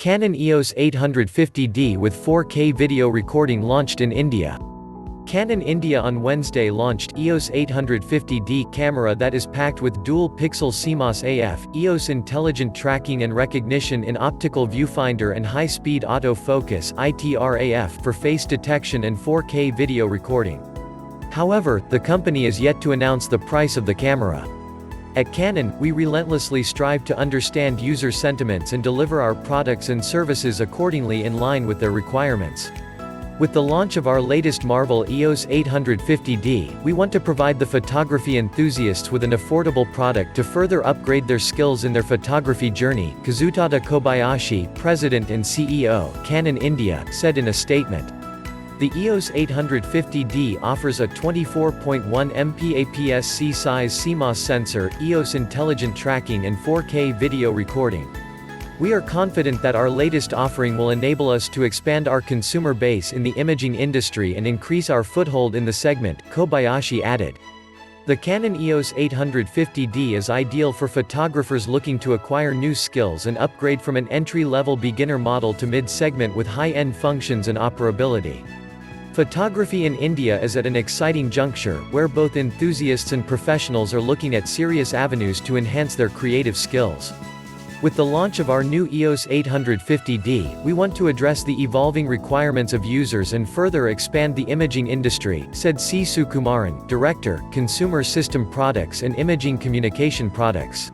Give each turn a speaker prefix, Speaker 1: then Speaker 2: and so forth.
Speaker 1: Canon EOS 850D with 4K video recording launched in India. Canon India on Wednesday launched EOS 850D camera that is packed with dual-pixel CMOS AF, EOS intelligent tracking and recognition in optical viewfinder and high-speed auto-focus (ITR-AF) for face detection and 4K video recording. However, the company is yet to announce the price of the camera. At Canon, we relentlessly strive to understand user sentiments and deliver our products and services accordingly in line with their requirements. With the launch of our latest marvel EOS 850D, we want to provide the photography enthusiasts with an affordable product to further upgrade their skills in their photography journey, Kazutada Kobayashi, President and CEO, Canon India, said in a statement. The EOS 850D offers a 24.1 MP APS-C size CMOS sensor, EOS intelligent tracking and 4K video recording. We are confident that our latest offering will enable us to expand our consumer base in the imaging industry and increase our foothold in the segment, Kobayashi added. The Canon EOS 850D is ideal for photographers looking to acquire new skills and upgrade from an entry-level beginner model to mid-segment with high-end functions and operability. Photography in India is at an exciting juncture, where both enthusiasts and professionals are looking at serious avenues to enhance their creative skills. With the launch of our new EOS 850D, we want to address the evolving requirements of users and further expand the imaging industry, said C. Sukumaran, Director, Consumer System Products and Imaging Communication Products.